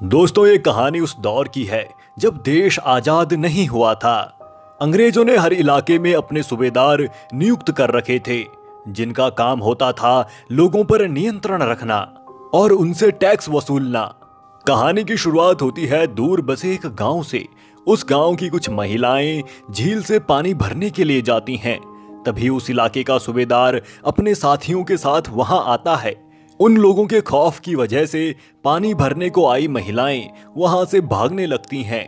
दोस्तों, ये कहानी उस दौर की है जब देश आजाद नहीं हुआ था। अंग्रेजों ने हर इलाके में अपने सूबेदार नियुक्त कर रखे थे, जिनका काम होता था लोगों पर नियंत्रण रखना और उनसे टैक्स वसूलना। कहानी की शुरुआत होती है दूर बसे एक गांव से। उस गांव की कुछ महिलाएं झील से पानी भरने के लिए जाती हैं। तभी उस इलाके का सूबेदार अपने साथियों के साथ वहां आता है। उन लोगों के खौफ की वजह से पानी भरने को आई महिलाएं वहां से भागने लगती हैं।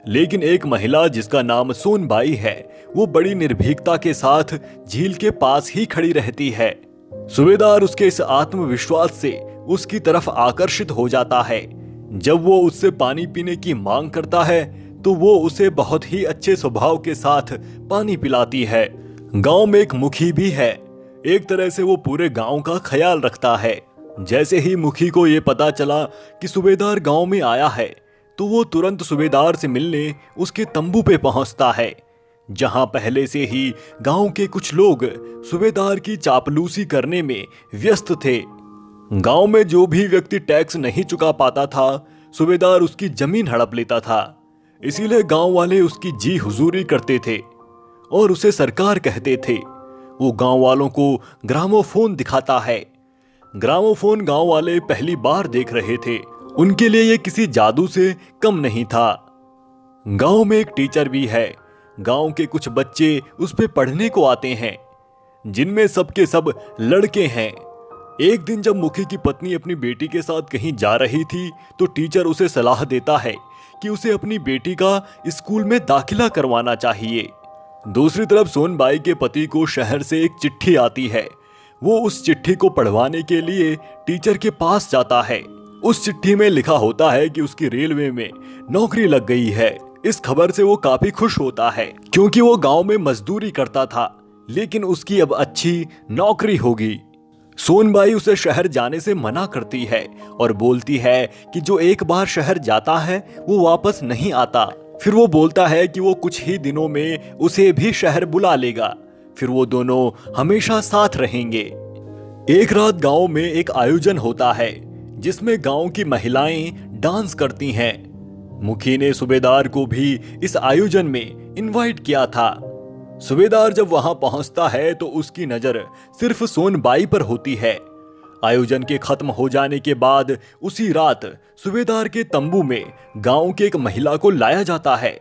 लेकिन एक महिला जिसका नाम सोनबाई है, वो बड़ी निर्भीकता के साथ झील के पास ही खड़ी रहती है। सूबेदार उसके इस आत्मविश्वास से उसकी तरफ आकर्षित हो जाता है। जब वो उससे पानी पीने की मांग करता है तो वो उसे बहुत ही अच्छे स्वभाव के साथ पानी पिलाती है। गांव में एक मुखी भी है। एक तरह से वो पूरे गांव का ख्याल रखता है। जैसे ही मुखी को ये पता चला कि सूबेदार गांव में आया है तो वो तुरंत सूबेदार से मिलने उसके तंबू पे पहुंचता है, जहां पहले से ही गांव के कुछ लोग सूबेदार की चापलूसी करने में व्यस्त थे। गांव में जो भी व्यक्ति टैक्स नहीं चुका पाता था, सूबेदार उसकी जमीन हड़प लेता था। इसीलिए गांव वाले उसकी जी हुजूरी करते थे और उसे सरकार कहते थे। वो गांव वालों को ग्रामोफोन दिखाता है। ग्रामोफोन गांव वाले पहली बार देख रहे थे। उनके लिए ये किसी जादू से कम नहीं था। गांव में एक टीचर भी है। गांव के कुछ बच्चे उस पे पढ़ने को आते हैं, जिनमें सबके सब लड़के हैं। एक दिन जब मुखी की पत्नी अपनी बेटी के साथ कहीं जा रही थी तो टीचर उसे सलाह देता है कि उसे अपनी बेटी का स्कूल में दाखिला करवाना चाहिए। दूसरी तरफ सोनबाई के पति को शहर से एक चिट्ठी आती है। वो उस चिट्ठी को पढ़वाने के लिए टीचर के पास जाता है। उस चिट्ठी में लिखा होता है कि उसकी रेलवे में नौकरी लग गई है। इस खबर से वो काफी खुश होता है, क्योंकि वो गांव में मजदूरी करता था, लेकिन उसकी अब अच्छी नौकरी होगी। सोनबाई उसे शहर जाने से मना करती है और बोलती है कि जो एक बार शहर जाता है वो वापस नहीं आता। फिर वो बोलता है कि वो कुछ ही दिनों में उसे भी शहर बुला लेगा, फिर वो दोनों हमेशा साथ रहेंगे। एक रात गांव में एक आयोजन होता है जिसमें गांव की महिलाएं डांस करती हैं। मुखी ने सूबेदार को भी इस आयोजन में इनवाइट किया था। सूबेदार जब वहां पहुंचता है तो उसकी नजर सिर्फ सोनबाई पर होती है। आयोजन के खत्म हो जाने के बाद उसी रात सूबेदार के तंबू में गांव की एक महिला को लाया जाता है।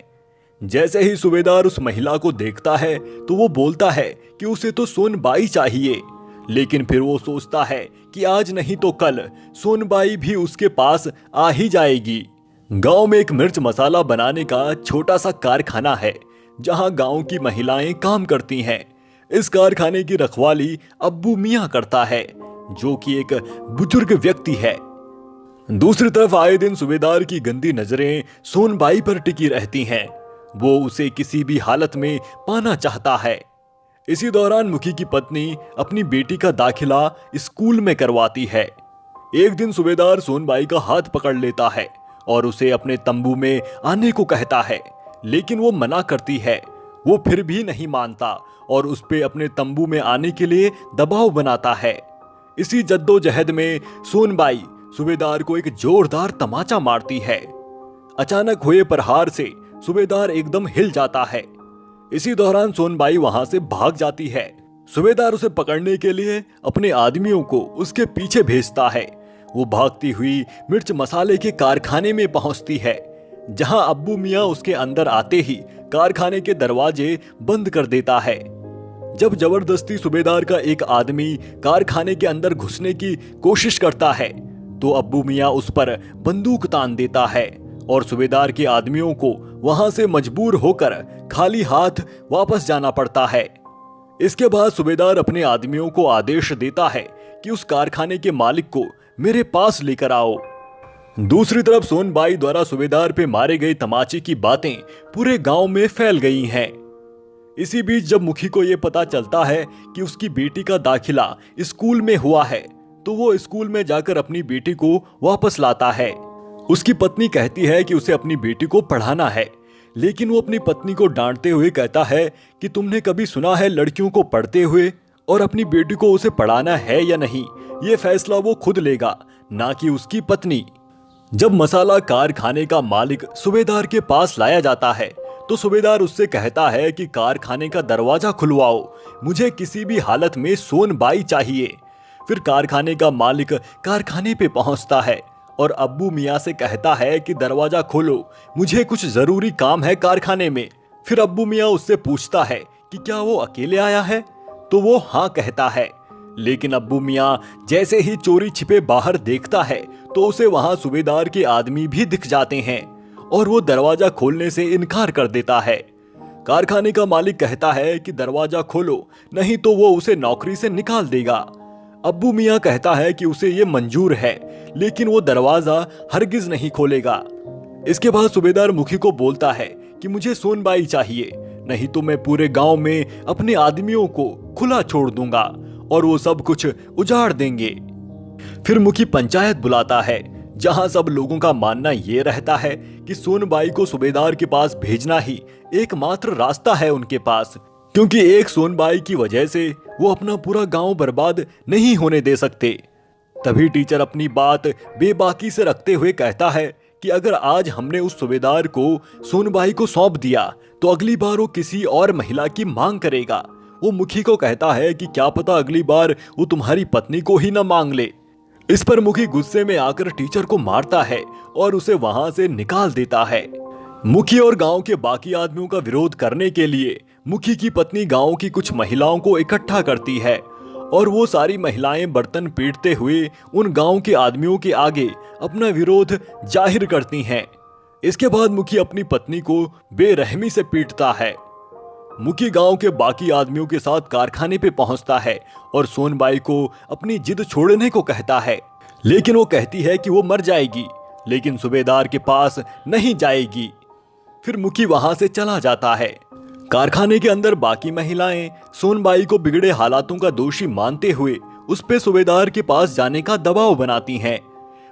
जैसे ही सूबेदार उस महिला को देखता है तो वो बोलता है कि उसे तो सोनबाई चाहिए, लेकिन फिर वो सोचता है कि आज नहीं तो कल सोनबाई भी उसके पास आ ही जाएगी। गांव में एक मिर्च मसाला बनाने का छोटा सा कारखाना है, जहां गांव की महिलाएं काम करती हैं। इस कारखाने की रखवाली अब्बू मियां करता है, जो कि एक बुजुर्ग व्यक्ति है। दूसरी तरफ आए दिन सूबेदार की गंदी नजरें सोनबाई पर टिकी रहती हैं। वो उसे किसी भी हालत में पाना चाहता है। इसी दौरान मुखी की पत्नी अपनी बेटी का दाखिला स्कूल में करवाती है। एक दिन सूबेदार सोनबाई का हाथ पकड़ लेता है और उसे अपने तंबू में आने को कहता है, लेकिन वो मना करती है। वो फिर भी नहीं मानता और उस पे अपने तंबू में आने के लिए दबाव बनाता है। इसी जद्दोजहद में सोनबाई सूबेदार को एक जोरदार तमाचा मारती है। अचानक हुए प्रहार से सूबेदार एकदम हिल जाता है। इसी दौरान सोनबाई वहां से भाग जाती है। सूबेदार उसे पकड़ने के लिए अपने आदमियों को उसके पीछे भेजता है। वो भागती हुई मिर्च मसाले के कारखाने में पहुंचती है, जहां अब्बू मियां उसके अंदर आते ही कारखाने के दरवाजे बंद कर देता है। जब जबरदस्ती सूबेदार का एक आदमी कारखाने के अंदर घुसने की कोशिश करता है तो अब्बू मियां उस पर बंदूक तान देता है और सूबेदार के आदमियों को वहां से मजबूर होकर खाली हाथ वापस जाना पड़ता है। इसके बाद सूबेदार अपने आदमियों को आदेश देता है कि उस कारखाने के मालिक को मेरे पास लेकर आओ। दूसरी तरफ सोनबाई द्वारा सूबेदार पे मारे गए तमाचे की बातें पूरे गांव में फैल गई हैं। इसी बीच जब मुखी को यह पता चलता है कि उसकी बेटी का दाखिला स्कूल में हुआ है तो वो स्कूल में जाकर अपनी बेटी को वापस लाता है। उसकी पत्नी कहती है कि उसे अपनी बेटी को पढ़ाना है, लेकिन वो अपनी पत्नी को डांटते हुए कहता है कि तुमने कभी सुना है लड़कियों को पढ़ते हुए? और अपनी बेटी को उसे पढ़ाना है या नहीं, ये फैसला वो खुद लेगा, ना कि उसकी पत्नी। जब मसाला कारखाने का मालिक सूबेदार के पास लाया जाता है तो सूबेदार उससे कहता है कि कारखाने का दरवाजा खुलवाओ, मुझे किसी भी हालत में सोनबाई चाहिए। फिर कारखाने का मालिक कारखाने पे पहुंचता है और अब्बू मियाँ से कहता है कि दरवाजा खोलो, मुझे कुछ जरूरी काम है कारखाने में। फिर अब्बू मियाँ उससे पूछता है कि क्या वो अकेले आया है, तो वो हाँ कहता है। लेकिन अब्बू मियाँ जैसे ही चोरी छिपे बाहर देखता है तो उसे वहां सूबेदार के आदमी भी दिख जाते हैं और वो दरवाजा खोलने से इनकार कर देता है। कारखाने का मालिक कहता है कि दरवाजा खोलो, नहीं तो वो उसे नौकरी से निकाल देगा। अब्बू मियाँ कहता है कि उसे ये मंजूर है, लेकिन वो दरवाजा हरगिज नहीं खोलेगा। इसके बाद सूबेदार मुखी को बोलता है कि मुझे सोनबाई चाहिए, नहीं तो मैं पूरे गांव में अपने आदमियों को खुला छोड़ दूंगा और वो सब कुछ उजाड़ देंगे। फिर मुखी पंचायत बुलाता है, जहां सब लोगों का मानना ये रहता है कि सोनबाई को सूबेदार के पास भेजना ही एकमात्र रास्ता है उनके पास, क्योंकि एक सोनबाई की वजह से वो अपना पूरा गांव बर्बाद नहीं होने दे सकते। तभी टीचर अपनी बात बेबाकी से रखते हुए कहता है कि अगर आज हमने उस सूबेदार को सोनबाई को सौंप दिया तो अगली बार वो किसी और महिला की मांग करेगा। वो मुखी को कहता है कि क्या पता अगली बार वो तुम्हारी पत्नी को ही न मांग ले। इस पर मुखी गुस्से में आकर टीचर को मारता है और उसे वहां से निकाल देता है। मुखी और गांव के बाकी आदमियों का विरोध करने के लिए मुखी की पत्नी गांव की कुछ महिलाओं को इकट्ठा करती है और वो सारी महिलाएं बर्तन पीटते हुए उन गांव के आदमियों के आगे अपना विरोध जाहिर करती हैं। इसके बाद मुखी अपनी पत्नी को बेरहमी से पीटता है। मुखी गांव के बाकी आदमियों के साथ कारखाने पे पहुंचता है और सोनबाई को अपनी जिद छोड़ने को कहता है, लेकिन वो कहती है कि वो मर जाएगी, लेकिन सूबेदार के पास नहीं जाएगी। फिर मुखी वहां से चला जाता है। कारखाने के अंदर बाकी महिलाएं सोनबाई को बिगड़े हालातों का दोषी मानते हुए उस पे सूबेदार के पास जाने का दबाव बनाती हैं।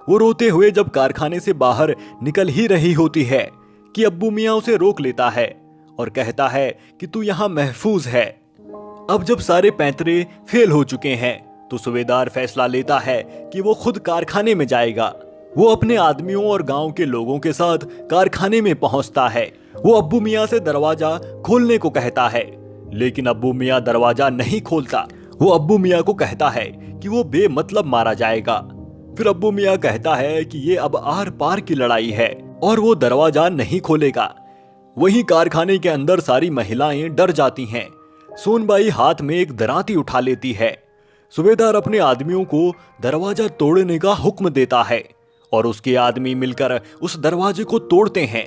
वो रोते हुए जब कारखाने से बाहर निकल ही रही होती है कि अब्बू मियाँ उसे रोक लेता है और कहता है कि तू यहाँ महफूज है। अब जब सारे पैंतरे फेल हो चुके हैं तो सूबेदार फैसला लेता है कि वो खुद कारखाने में जाएगा। वो अपने आदमियों और गांव के लोगों के साथ कारखाने में पहुंचता है। वो अब्बू मियाँ से दरवाजा खोलने को कहता है, लेकिन अब्बू मियाँ दरवाजा नहीं खोलता। वो अब्बू मियाँ को कहता है कि वो बेमतलब मारा जाएगा। फिर अब्बू मियाँ कहता है कि ये अब आर पार की लड़ाई है और वो दरवाजा नहीं खोलेगा। वहीं कारखाने के अंदर सारी महिलाएं डर जाती हैं। सोनबाई हाथ में एक दराती उठा लेती है। सूबेदार अपने आदमियों को दरवाजा तोड़ने का हुक्म देता है और उसके आदमी मिलकर उस दरवाजे को तोड़ते हैं।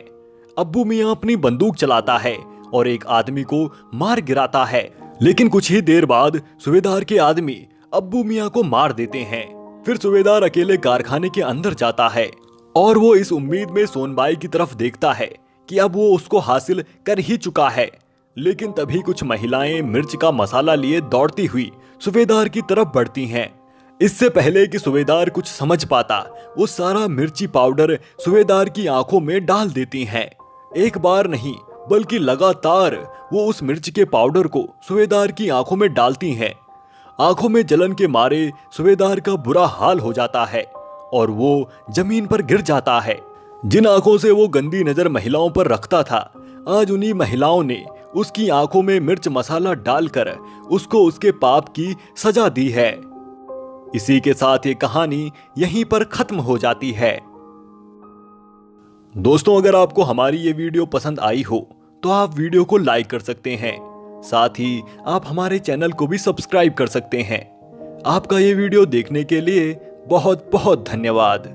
अब्बू मियाँ अपनी बंदूक चलाता है और एक आदमी को मार गिराता है, लेकिन कुछ ही देर बाद सूबेदार के आदमी अब्बू मियाँ को मार देते हैं। फिर सूबेदार अकेले कारखाने के अंदर जाता है और वो इस उम्मीद में सोनबाई की तरफ देखता है कि अब वो उसको हासिल कर ही चुका है। लेकिन तभी कुछ महिलाएं मिर्च का मसाला लिए दौड़ती हुई सूबेदार की तरफ बढ़ती हैं। इससे पहले कि सूबेदार कुछ समझ पाता, वो सारा मिर्ची पाउडर सूबेदार की आंखों में डाल देती हैं। एक बार नहीं बल्कि लगातार वो उस मिर्च के पाउडर को सूबेदार की आंखों में डालती हैं। आंखों में जलन के मारे सूबेदार का बुरा हाल हो जाता है और वो जमीन पर गिर जाता है। जिन आंखों से वो गंदी नजर महिलाओं पर रखता था, आज उन्हीं महिलाओं ने उसकी आंखों में मिर्च मसाला डालकर उसको उसके पाप की सजा दी है। इसी के साथ ये कहानी यहीं पर खत्म हो जाती है। दोस्तों, अगर आपको हमारी ये वीडियो पसंद आई हो तो आप वीडियो को लाइक कर सकते हैं। साथ ही आप हमारे चैनल को भी सब्सक्राइब कर सकते हैं। आपका ये वीडियो देखने के लिए बहुत बहुत धन्यवाद।